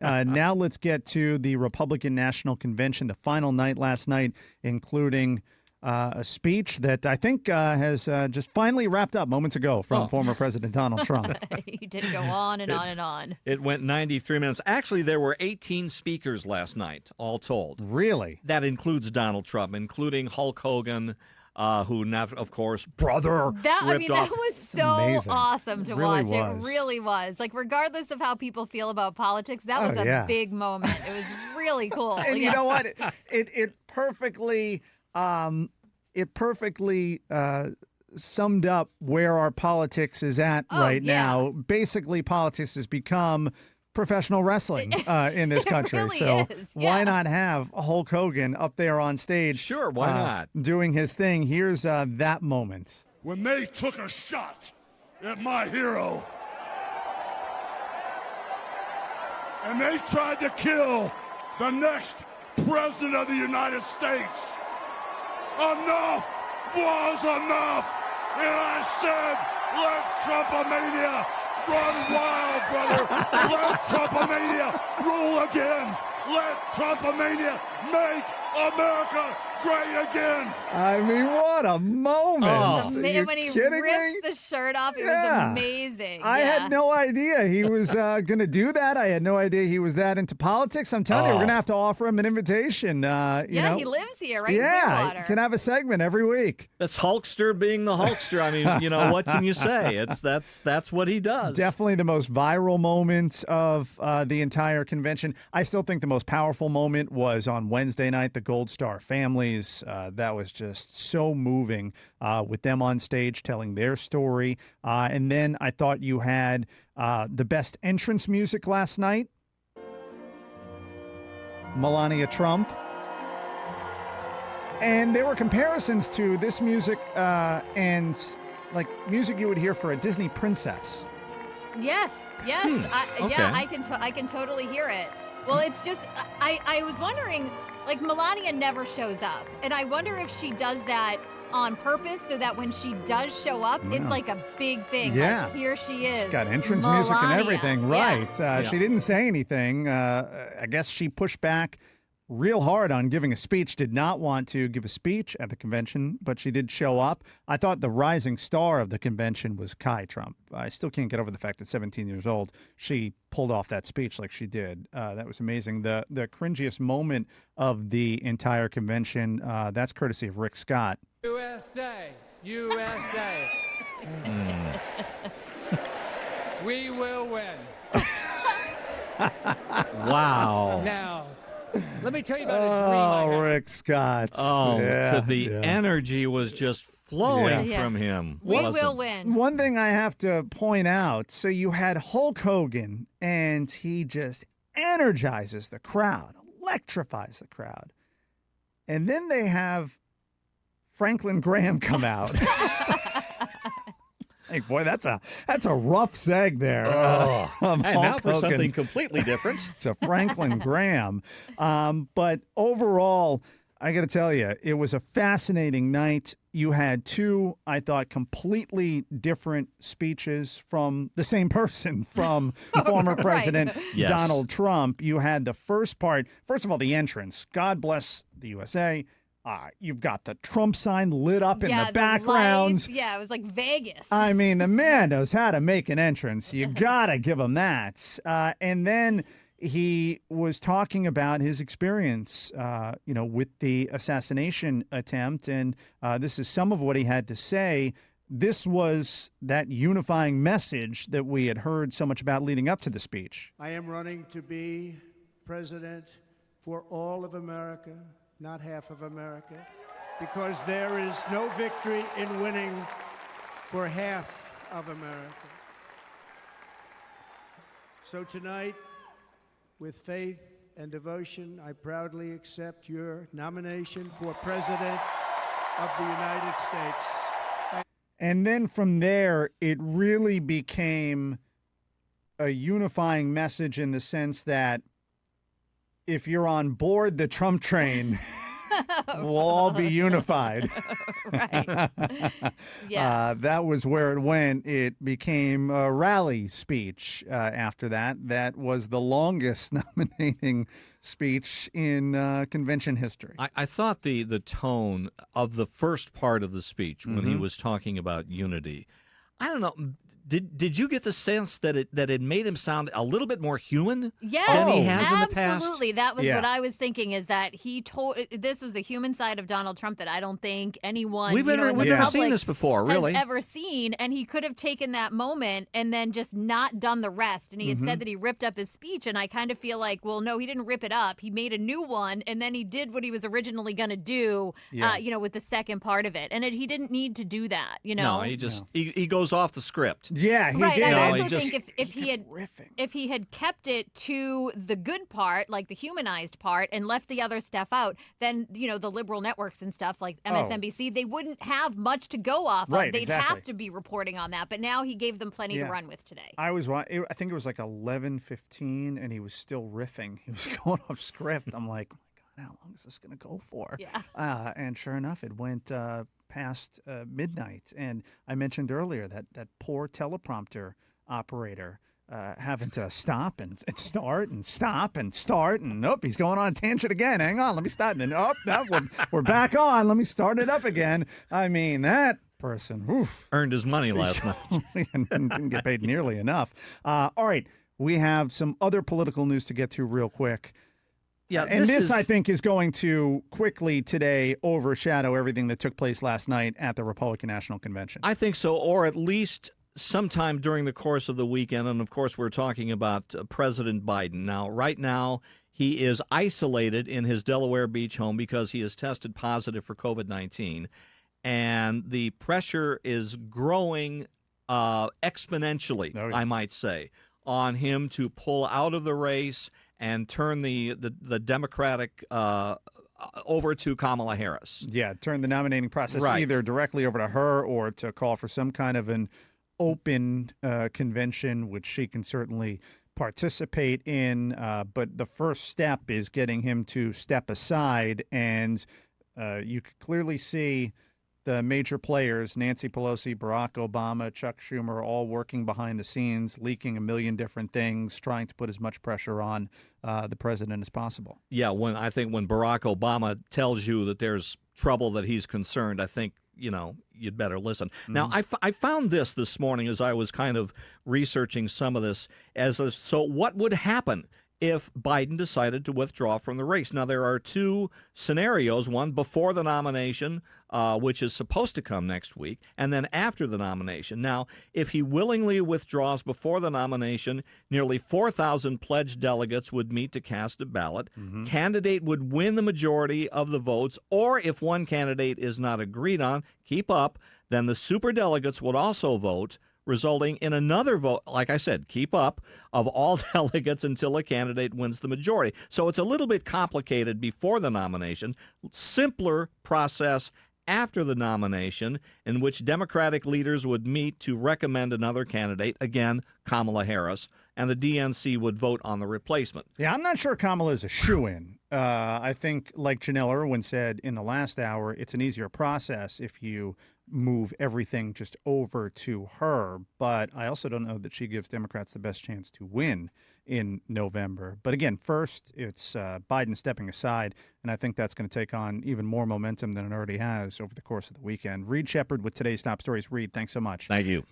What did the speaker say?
Now let's get to the Republican National Convention, the final night last night, including a speech that I think has just finally wrapped up moments ago from former President Donald Trump. He did go on and on and on. It went 93 minutes. Actually, there were 18 speakers last night, all told. Really? That includes Donald Trump, including Hulk Hogan, who now, of course, brother That ripped off. was so amazing. awesome to Really watch. was. It really was. Like, regardless of how people feel about politics, that was a big moment. It was really cool. And you know what? It perfectly summed up where our politics is at right now. Basically, politics has become professional wrestling in this country. Really so is. why not have Hulk Hogan up there on stage? Sure, why not? Doing his thing. Here's that moment. When they took a shot at my hero and they tried to kill the next president of the United States, enough was enough. And I said, let Trumpomania run wild, brother. Let Trumpomania rule again. Let Trumpomania make America great again. I mean, what a moment. The Are minute you when he kidding rips me? the shirt off, it was amazing. I had no idea he was going to do that. I had no idea he was that into politics. I'm telling you, we're going to have to offer him an invitation. You know? He lives here, right? Yeah, Clearwater. can have a segment every week. That's Hulkster being the Hulkster. I mean, what can you say? That's what he does. Definitely the most viral moment of the entire convention. I still think the most powerful moment was on Wednesday night, the Gold Star families. That was just so moving with them on stage telling their story. And then I thought you had the best entrance music last night. Melania Trump. And there were comparisons to this music and like music you would hear for a Disney princess. Yes. Okay. Yeah, I can totally hear it. Well, it's just I was wondering, like, Melania never shows up, and I wonder if she does that on purpose so that when she does show up, it's like a big thing. Yeah. Like, here she is. She's got entrance Melania. music and everything, right? Yeah. She didn't say anything. I guess she pushed back real hard on giving a speech, did not want to give a speech at the convention, but she did show up. I thought the rising star of the convention was Kai Trump. I still can't get over the fact that 17 years old, she pulled off that speech like she did. That was amazing. The cringiest moment of the entire convention, that's courtesy of Rick Scott. USA, USA. We will win. Wow. Now, let me tell you about a dream I had. Rick Scott. The energy was just flowing from him. We will win. One thing I have to point out, so you had Hulk Hogan, and he just energizes the crowd, electrifies the crowd. And then they have Franklin Graham come out. Hey, boy, that's a rough seg there. And now for Hogan. something completely different. It's a Franklin Graham. But overall, I got to tell you, it was a fascinating night. You had two, I thought, completely different speeches from the same person, from former President Yes. Donald Trump. You had the first part, first of all, the entrance. God bless the USA. You've got the Trump sign lit up in the background. Lights. Yeah, it was like Vegas. I mean, the man knows how to make an entrance. You got to give him that. And then he was talking about his experience, with the assassination attempt. And this is some of what he had to say. This was that unifying message that we had heard so much about leading up to the speech. I am running to be president for all of America, not half of America, because there is no victory in winning for half of America. So tonight, with faith and devotion, I proudly accept your nomination for President of the United States. And then from there, it really became a unifying message in the sense that if you're on board the Trump train, we'll all be unified. Right. Yeah. That was where it went. It became a rally speech after that. That was the longest nominating speech in convention history. I thought the tone of the first part of the speech when he Mm-hmm. was talking about unity, I don't know. Did you get the sense that it made him sound a little bit more human Yes, than he has in the past? absolutely. That was Yeah. what I was thinking, is that he told this was a human side of Donald Trump that I don't think anyone We've in never the seen public this before, really. has ever seen, and he could have taken that moment and then just not done the rest. And he had said that he ripped up his speech, and I kind of feel like, well, no, he didn't rip it up. He made a new one, and then he did what he was originally going to do, Yeah. with the second part of it. And he didn't need to do that, you know? No, he just he goes off the script. Yeah, he Right, did. I he also just- think if he had riffing. if he had kept it to the good part, like the humanized part, and left the other stuff out, then the liberal networks and stuff like MSNBC, they wouldn't have much to go off Right, of. They'd exactly. have to be reporting on that. But now he gave them plenty Yeah. to run with today. I think it was like 11:15, and he was still riffing. He was going off script. I'm like, oh my God, how long is this going to go for? Yeah. And sure enough, it went past midnight. And I mentioned earlier that poor teleprompter operator having to stop and start and stop and start, and nope, he's going on a tangent again. Hang on, let me stop. And then we're back on. Let me start it up again. I mean, that person, oof. Earned his money last night. And didn't get paid nearly enough. All right, we have some other political news to get to real quick. Yeah, And this I think, is going to quickly today overshadow everything that took place last night at the Republican National Convention. I think so, or at least sometime during the course of the weekend. And of course, we're talking about President Biden. Now, right now, he is isolated in his Delaware Beach home because he has tested positive for COVID-19. And the pressure is growing exponentially, Oh, yeah. I might say, on him to pull out of the race and turn the Democratic over to Kamala Harris. Yeah, turn the nominating process Right. either directly over to her or to call for some kind of an open convention, which she can certainly participate in. But the first step is getting him to step aside. And you could clearly see the major players, Nancy Pelosi, Barack Obama, Chuck Schumer, all working behind the scenes, leaking a million different things, trying to put as much pressure on the president as possible. Yeah, I think when Barack Obama tells you that there's trouble, that he's concerned, I think, you'd better listen. Mm-hmm. Now, I found this morning as I was kind of researching some of this. So what would happen if Biden decided to withdraw from the race? Now, there are two scenarios, one before the nomination, which is supposed to come next week, and then after the nomination. Now, if he willingly withdraws before the nomination, nearly 4,000 pledged delegates would meet to cast a ballot. Candidate would win the majority of the votes, or if one candidate is not agreed on, keep up, then the superdelegates would also vote, resulting in another vote, like I said, keep up, of all delegates until a candidate wins the majority. So it's a little bit complicated before the nomination, simpler process after the nomination, in which Democratic leaders would meet to recommend another candidate, again, Kamala Harris, and the DNC would vote on the replacement. Yeah, I'm not sure Kamala's a shoo-in. I think, like Janelle Irwin said in the last hour, it's an easier process if you move everything just over to her. But I also don't know that she gives Democrats the best chance to win in November. But again, first, it's Biden stepping aside, and I think that's going to take on even more momentum than it already has over the course of the weekend. Reed Shepard with today's top stories. Reed, thanks so much. Thank you.